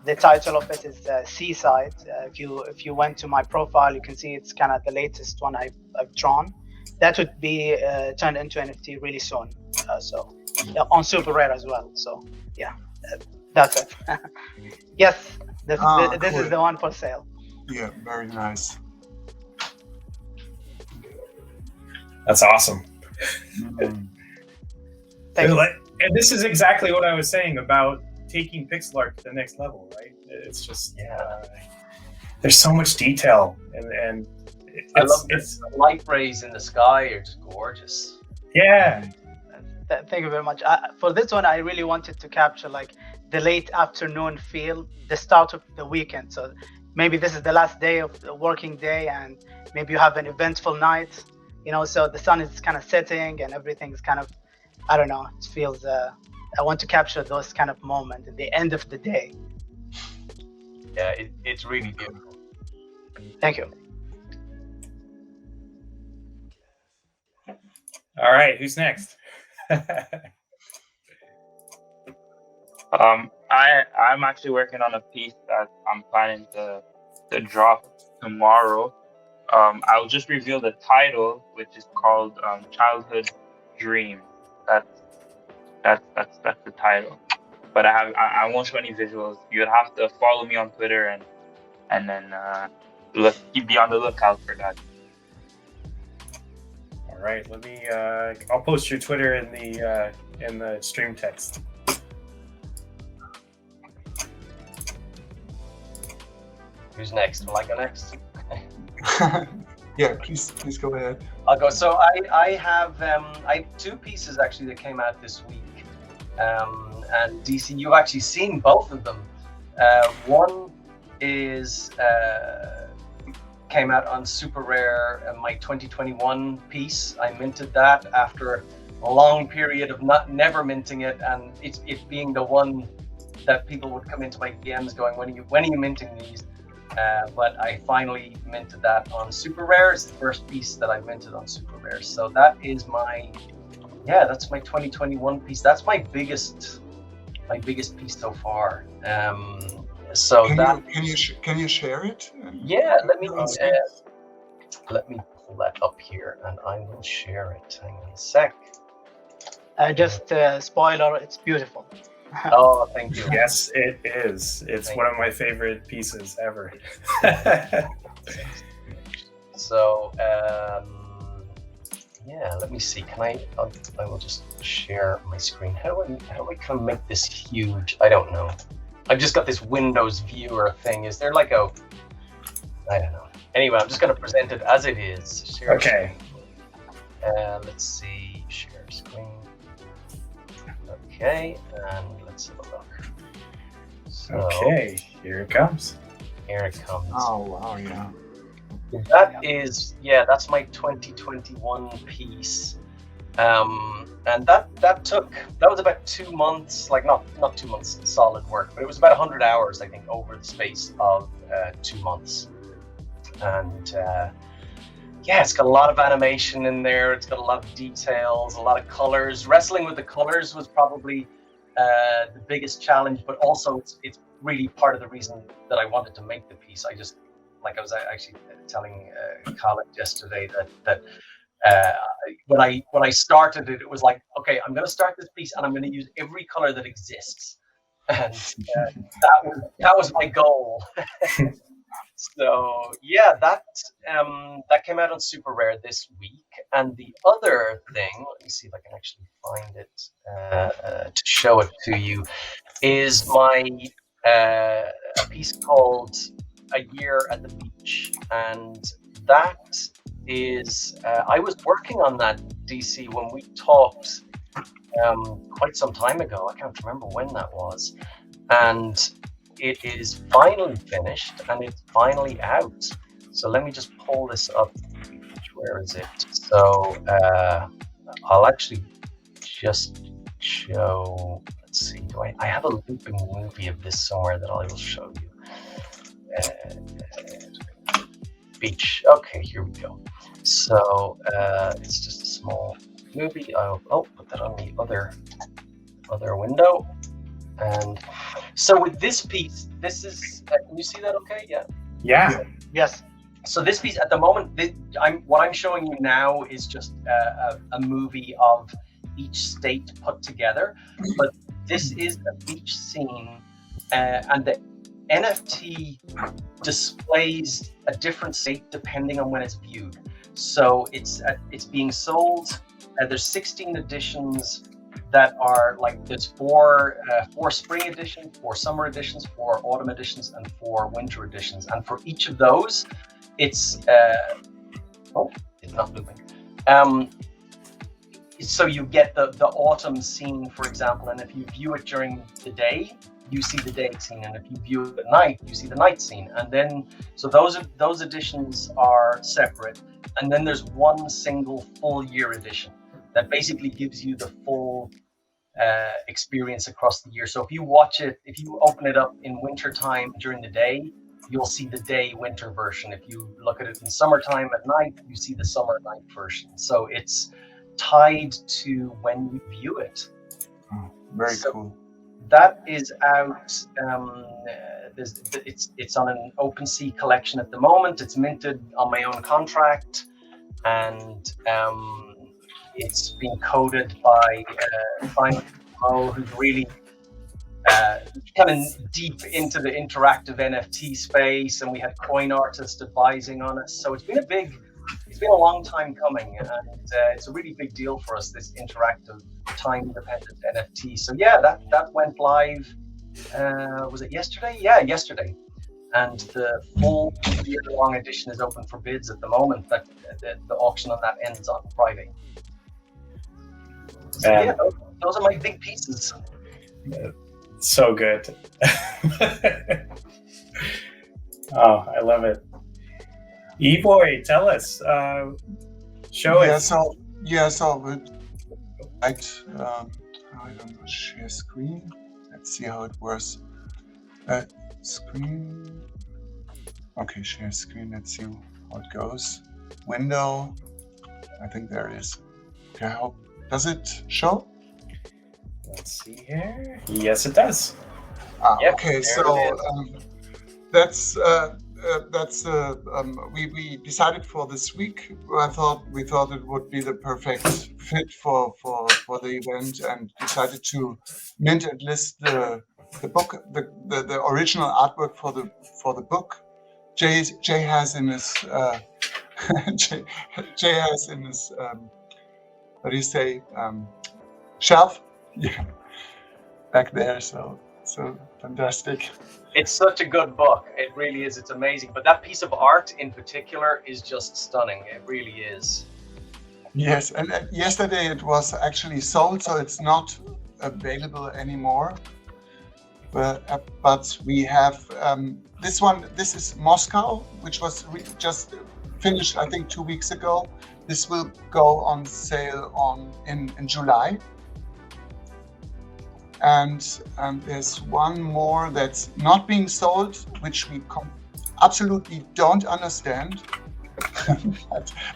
The title of it is Seaside. If you went to my profile, you can see it's kind of the latest one I've drawn. That would be turned into NFT really soon. So on Super Rare as well. So yeah, That's it. Yes, this Cool. is the one for sale. Yeah, very nice. That's awesome. Thank you. And this is exactly what I was saying about taking pixel art to the next level, right? It's just there's so much detail, and I love the light rays in the sky are just gorgeous. Yeah. Thank you very much. For this one, I really wanted to capture like the late afternoon feel, the start of the weekend. So maybe this is the last day of the working day, and maybe you have an eventful night, so the sun is kind of setting and everything's kind of, I don't know, it feels, I want to capture those kind of moments at the end of the day. Yeah, it's really beautiful. Thank you. All right, who's next? I'm actually working on a piece that I'm planning to drop tomorrow. I'll just reveal the title, which is called Childhood Dream. That's the title. But I won't show any visuals. You'd have to follow me on Twitter and then be on the lookout for that. All right, let me. I'll post your Twitter in the stream text. Who's next? Will I go next? Yeah, please go ahead. I'll go. So I have two pieces actually that came out this week, and DC, you've actually seen both of them. One is came out on Super Rare, my 2021 piece. I minted that after a long period of never minting it, and it being the one that people would come into my DMs going, when are you minting these? But I finally minted that on Super Rare. It's the first piece that I minted on Super Rare. So that is that's my 2021 piece. That's my biggest piece so far. So can you share it? Yeah, let me pull that up here, and I will share it. Hang on a sec. Just spoiler, it's beautiful. Oh, thank you. Yes, it is. It's one of my favorite pieces ever. So, let me see. I will just share my screen. How do I kind of make this huge? I don't know. I've just got this Windows viewer thing. Is there like I don't know. Anyway, I'm just going to present it as it is. Share okay. Let's see. Share screen. Okay, and let's have a look. So, okay, here it comes. Here it comes. Oh wow, yeah. That's my 2021 piece. And that was about 2 months, like not 2 months solid work, but it was about 100 hours, I think, over the space of 2 months. And it's got a lot of animation in there. It's got a lot of details, a lot of colors. Wrestling with the colors was probably the biggest challenge, but also it's really part of the reason that I wanted to make the piece. I was actually telling Khaled yesterday that when I started it, it was like, okay, I'm going to start this piece and I'm going to use every color that exists, and that was my goal. So that came out on Super Rare this week. And the other thing, let me see if I can actually find it to show it to you, is my a piece called A Year at the Beach, and that is I was working on that, DC, when we talked quite some time ago. I can't remember when that was, and it is finally finished and it's finally out. So let me just pull this up. Where is it? So I'll actually just show. Let's see. I have a looping movie of this somewhere that I will show you. Beach. Okay, here we go. So it's just a small movie. I'll put that on the other window. And so with this piece, this is. Can you see that? Okay. Yeah. Yeah. Yes. So this piece at the moment, what I'm showing you now is just a movie of each state put together. But This is a beach scene, and the NFT displays a different state depending on when it's viewed. So it's being sold. There's 16 editions that are like, there's four spring editions, 4 summer editions, 4 autumn editions, and 4 winter editions. And for each of those, it's it's not moving. So you get the autumn scene, for example, and if you view it during the day, you see the day scene, and if you view it at night, you see the night scene. And then, so those editions are separate. And then there's one single full year edition that basically gives you the full experience across the year. So if you watch it, if you open it up in winter time during the day, you'll see the day winter version. If you look at it in summertime at night, you see the summer night version. So it's tied to when you view it. Oh, very cool. That is out. It's on an OpenSea collection at the moment. It's minted on my own contract, and it's been coded by Simon, who's really kind of deep into the interactive NFT space, and we had Coin Artist advising on us. So it's been a long time coming, and it's a really big deal for us, this interactive, time-dependent NFT. So yeah, that went live. Was it yesterday? Yeah, yesterday. And the full year-long edition is open for bids at the moment. That the auction on that ends on Friday. So yeah, those are my big pieces. So good. Oh, I love it. eBoy, tell us. Show it. So I don't know, share screen. Let's see how it works. Screen. Okay, share screen. Let's see how it goes. Window. I think there it is. Okay, does it show? Let's see here. Yes, it does. Yep, okay, so we decided for this week. We thought it would be the perfect fit for the event, and decided to mint and list the book, the original artwork for the book. Jay has in his Jay has in his what do you say, shelf? Yeah, back there. So fantastic. It's such a good book. It really is. It's amazing. But that piece of art in particular is just stunning. It really is. Yes, and yesterday it was actually sold, so it's not available anymore. But we have this one. This is Moscow, which was just finished, I think, 2 weeks ago. This will go on sale in July. And there's one more that's not being sold, which we absolutely don't understand,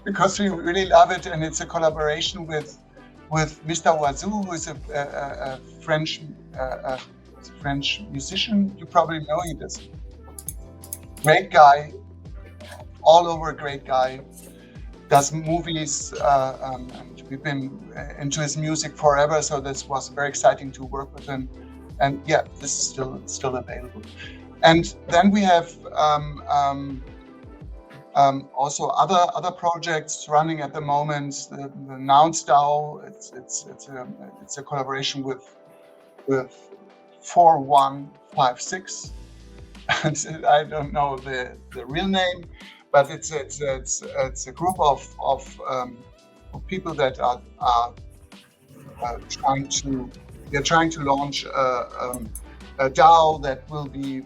because we really love it, and it's a collaboration with Mr. Wazoo, who is a French musician. You probably know him. He's great guy, all over great guy. Does movies, and we've been into his music forever, so this was very exciting to work with him. And yeah, this is still available. And then we have also other projects running at the moment. The Announced DAO, it's a collaboration with 4156, and I don't know the real name. But it's a group of people that are trying to launch a DAO that will be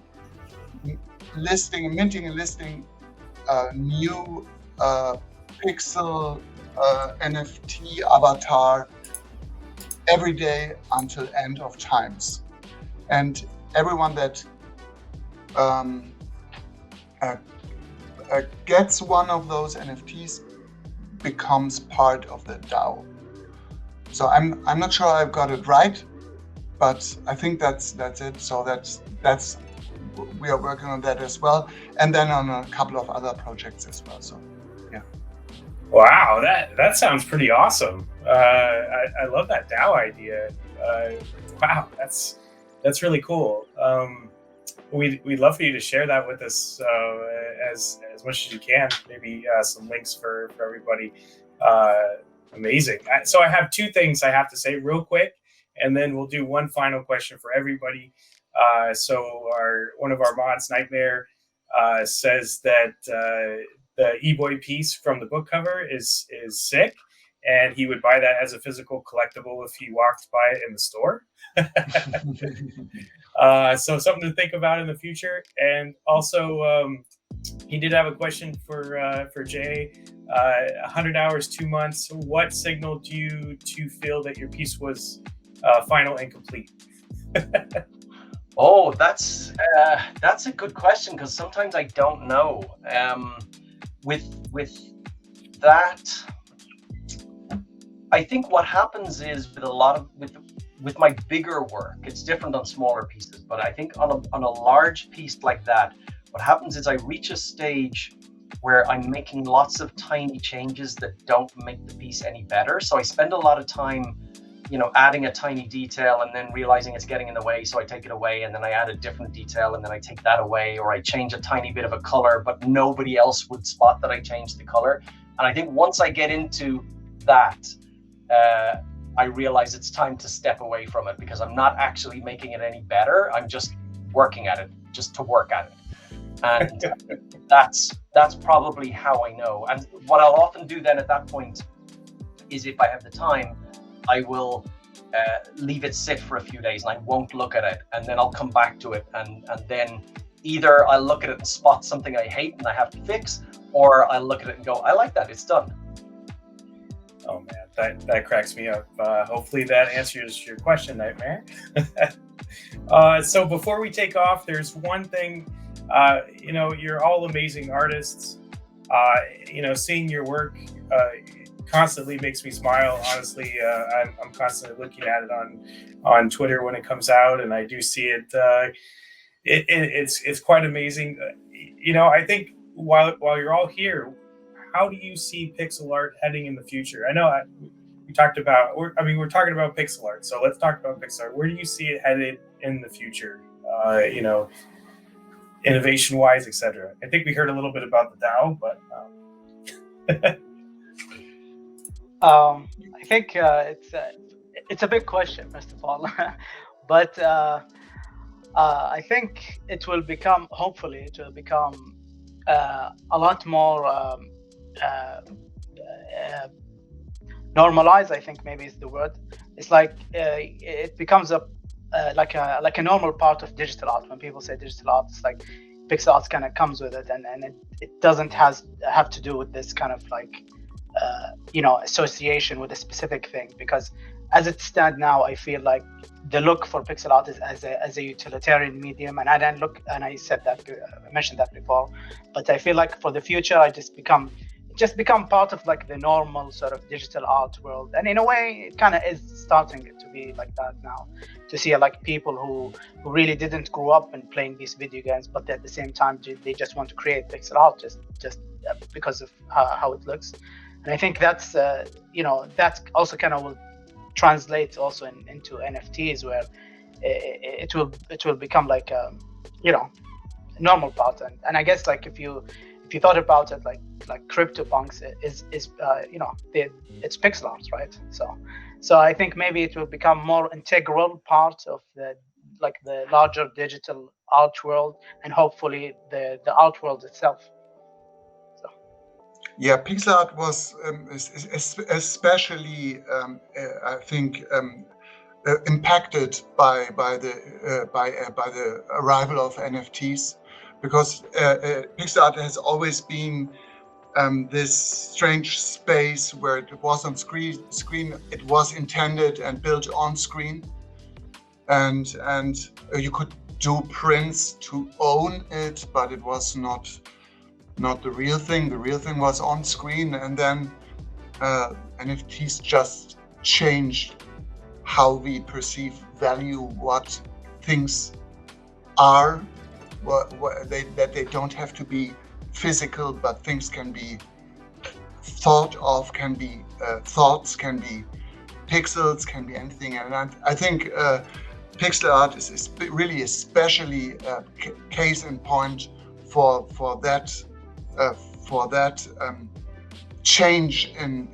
minting and listing a new Pixel NFT avatar every day until end of times, and everyone that gets one of those NFTs becomes part of the DAO. So I'm not sure I've got it right, but I think that's it. So that's we are working on that as well, and then on a couple of other projects as well. So yeah. Wow, that sounds pretty awesome. I love that DAO idea. Wow, that's really cool. We'd love for you to share that with us as much as you can. Maybe some links for everybody. Amazing. So I have two things I have to say real quick, and then we'll do one final question for everybody. So one of our mods, Nightmare, says that the eBoy piece from the book cover is sick, and he would buy that as a physical collectible if he walked by it in the store. So something to think about in the future. And also, he did have a question for Jay. 100 hours, 2 months. What signaled you to feel that your piece was final and complete? Oh, that's a good question, because sometimes I don't know. With that, I think what happens is with my bigger work, it's different on smaller pieces. But I think on a large piece like that, what happens is I reach a stage where I'm making lots of tiny changes that don't make the piece any better. So I spend a lot of time, adding a tiny detail and then realizing it's getting in the way. So I take it away, and then I add a different detail and then I take that away, or I change a tiny bit of a color, but nobody else would spot that I changed the color. And I think once I get into that, I realize it's time to step away from it, because I'm not actually making it any better. I'm just working at it, just to work at it. And that's probably how I know. And what I'll often do then at that point is, if I have the time, I will leave it sit for a few days and I won't look at it, and then I'll come back to it, and then either I'll look at it and spot something I hate and I have to fix, or I'll look at it and go, I like that, it's done. Oh man, that cracks me up. Hopefully that answers your question, Nightmare. So before we take off, there's one thing. You're all amazing artists. Seeing your work constantly makes me smile. Honestly, I'm constantly looking at it on Twitter when it comes out, and I do see it. It's quite amazing. I think while you're all here, how do you see pixel art heading in the future? I know we're talking about pixel art, so let's talk about pixel art. Where do you see it headed in the future? Innovation-wise, etc. I think we heard a little bit about the DAO, but I think it's a big question, first of all, but I think hopefully it will become a lot more normalized. I think maybe is the word. It's like it becomes like a normal part of digital art. When people say digital art, it's like pixel art kind of comes with it, and it doesn't have to do with this kind of like association with a specific thing. Because as it stands now, I feel like the look for pixel art is as a utilitarian medium, and I said that, I mentioned that before, but I feel like for the future, it just become part of like the normal sort of digital art world. And in a way, it kind of is starting to be like that now, to see like people who really didn't grow up in playing these video games, but at the same time they just want to create pixel art just because of how it looks. And I think that's that's also kind of will translate also into NFTs, where it will become like normal part. And I guess like if you thought about it, like CryptoPunks is it's pixel art, right? So I think maybe it will become more integral part of the larger digital art world, and hopefully the art world itself. Yeah, pixel art was especially, I think, impacted by the arrival of NFTs, because pixel art has always been this strange space where it was on screen. It was intended and built on screen, and you could do prints to own it, but it was not the real thing. The real thing was on screen, and then NFTs just changed how we perceive value, what things are, that they don't have to be physical, but things can be thought of, can be thoughts, can be pixels, can be anything. And I think pixel art is really especially a case in point for that change in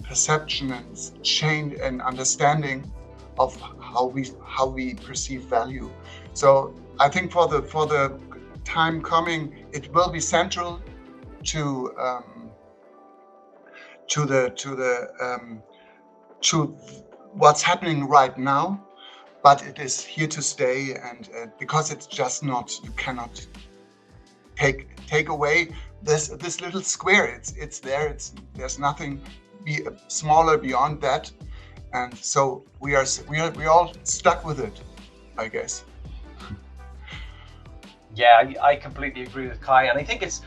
perception and change and understanding of how we perceive value. So I think for the time coming, it will be central to what's happening right now, but it is here to stay, and because it's just not, you cannot take away this little square. It's there. There's nothing smaller beyond that, and so we are all stuck with it, I guess. Yeah, I completely agree with Kai, and I think it's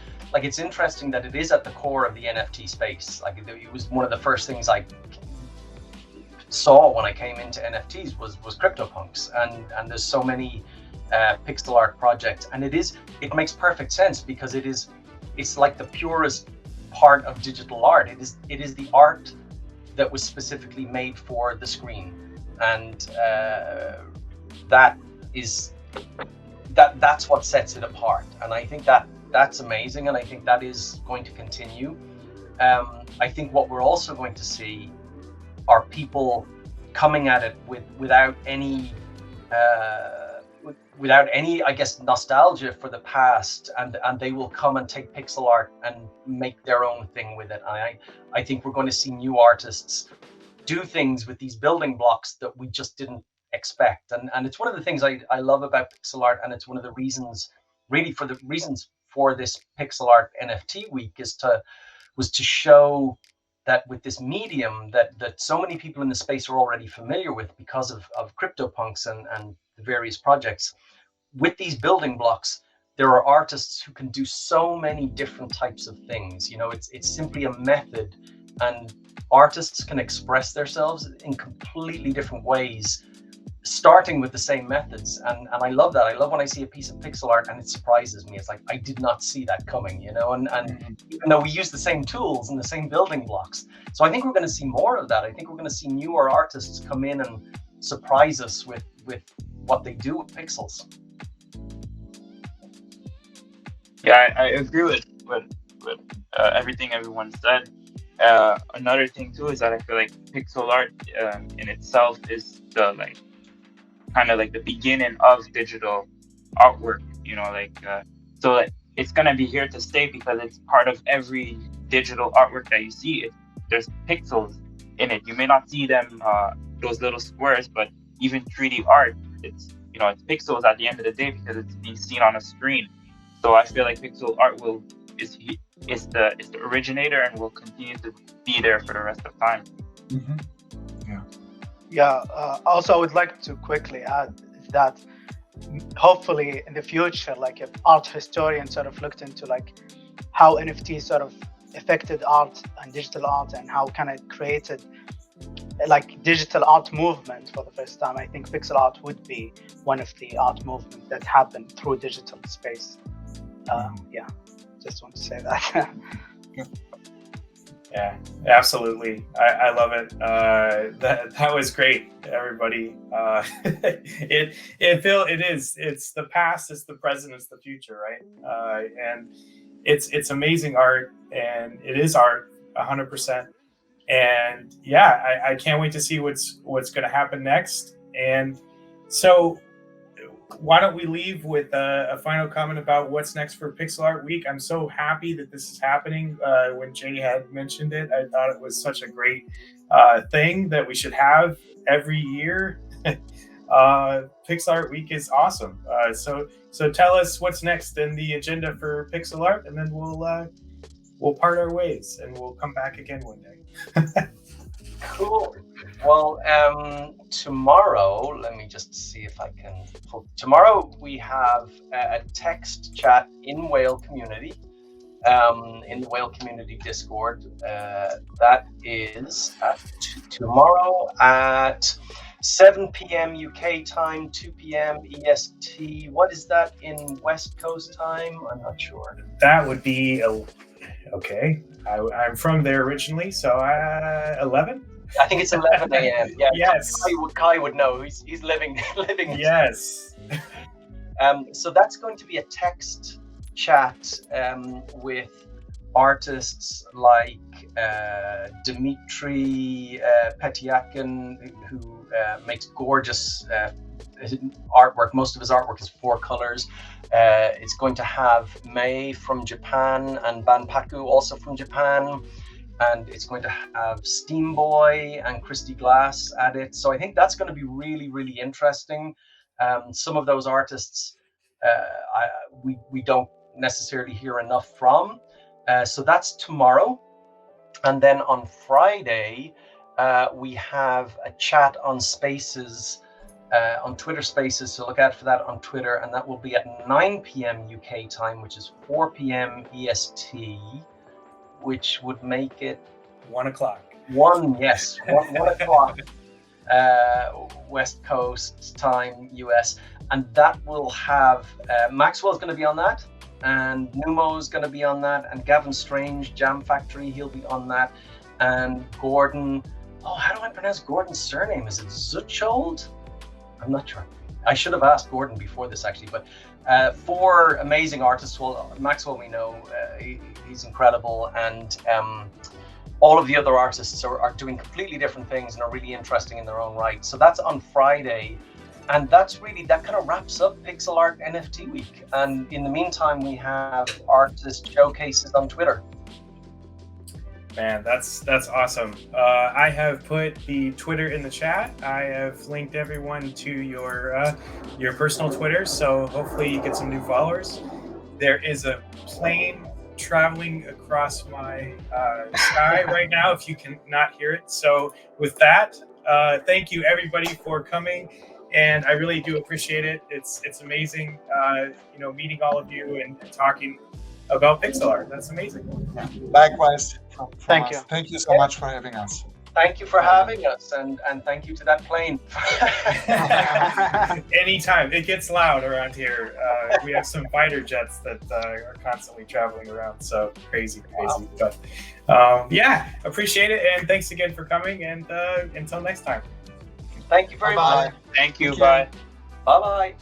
interesting that it is at the core of the NFT space. Like, it was one of the first things I saw when I came into NFTs was CryptoPunks, and there's so many pixel art projects, and it makes perfect sense because it's like the purest part of digital art. It is the art that was specifically made for the screen, and that's what sets it apart. And I think that's amazing, and I think that is going to continue. I think what we're also going to see are people coming at it without any I guess nostalgia for the past, and they will come and take pixel art and make their own thing with it. And I think we're going to see new artists do things with these building blocks that we just didn't expect. And it's one of the things I love about pixel art, and it's one of the reasons for this pixel art NFT week was to show that with this medium that so many people in the space are already familiar with because of CryptoPunks and the various projects. With these building blocks, there are artists who can do so many different types of things. You know, it's simply a method, and artists can express themselves in completely different ways, starting with the same methods. And I love that. I love when I see a piece of pixel art and it surprises me. It's like, I did not see that coming, you know, and even though we use the same tools and the same building blocks. So I think we're going to see more of that. I think we're going to see newer artists come in and surprise us with what they do with pixels. Yeah, I agree with everything everyone said. Another thing too is that I feel like pixel art in itself is the kind of like the beginning of digital artwork, you know, so it's gonna be here to stay because it's part of every digital artwork that you see. There's pixels in it. You may not see them, those little squares, but even 3D art, it's pixels at the end of the day because it's being seen on a screen. So I feel like pixel art is the originator and will continue to be there for the rest of time. Mm-hmm. Yeah. Also, I would like to quickly add that hopefully in the future, like if art historians sort of looked into like how NFT sort of affected art and digital art and how kind of created like digital art movement for the first time, I think pixel art would be one of the art movements that happened through digital space. Yeah, just want to say that. Yeah, absolutely. I love it. That was great, everybody. It's the past, it's the present, it's the future, right? And it's amazing art, and it is art 100%. And yeah, I can't wait to see what's going to happen next. And so why don't we leave with a final comment about what's next for Pixel Art Week? I'm so happy that this is happening. When Jay had mentioned it, I thought it was such a great thing that we should have every year. Pixel Art Week is awesome. So tell us what's next in the agenda for Pixel Art, and then we'll part our ways and we'll come back again one day. Cool. Well, tomorrow, let me just see if I can. Tomorrow we have a text chat in Whale Community, in the Whale Community Discord. That is tomorrow at 7 p.m. UK time, 2 p.m. EST. What is that in West Coast time? I'm not sure. That would be Okay, I'm from there originally, so 11. I think it's 11 a.m. Yeah, Yes. Kai would know. He's living it. Yes. So that's going to be a text chat with artists like Dmitry Petyakin, who makes gorgeous artwork. Most of his artwork is 4 colors. It's going to have Mei from Japan and Banpaku also from Japan. And it's going to have Steamboy and Christy Glass at it. So I think that's going to be really, really interesting. Some of those artists we don't necessarily hear enough from. So that's tomorrow. And then on Friday, we have a chat on Spaces, on Twitter Spaces. So look out for that on Twitter. And that will be at 9 p.m. UK time, which is 4 p.m. EST. Which would make it 1 o'clock. 1 o'clock West Coast time, US, and that will have Maxwell's going to be on that, and Numo's going to be on that, and Gavin Strange, Jam Factory, he'll be on that, and Gordon. Oh, how do I pronounce Gordon's surname? Is it Zuchold? I'm not sure. I should have asked Gordon before this actually, but 4 amazing artists. Well, Maxwell, we know he's incredible, and all of the other artists are doing completely different things and are really interesting in their own right. So that's on Friday, and that kind of wraps up Pixel Art NFT Week. And in the meantime, we have artist showcases on Twitter. Man, that's awesome. I have put the Twitter in the chat. I have linked everyone to your personal Twitter, so hopefully you get some new followers. There is a plane traveling across my sky right now, if you can not hear it. So with that, thank you everybody for coming, and I really do appreciate it. It's amazing, meeting all of you and talking about pixel art. That's amazing. Yeah. Likewise. Thank you. Thank you so much for having us. Thank you for having us, and thank you to that plane. Anytime. It gets loud around here. We have some fighter jets that are constantly traveling around, so crazy. Wow. But appreciate it, and thanks again for coming, and until next time. Thank you very much. Thank you. Thank you. Bye. Bye-bye.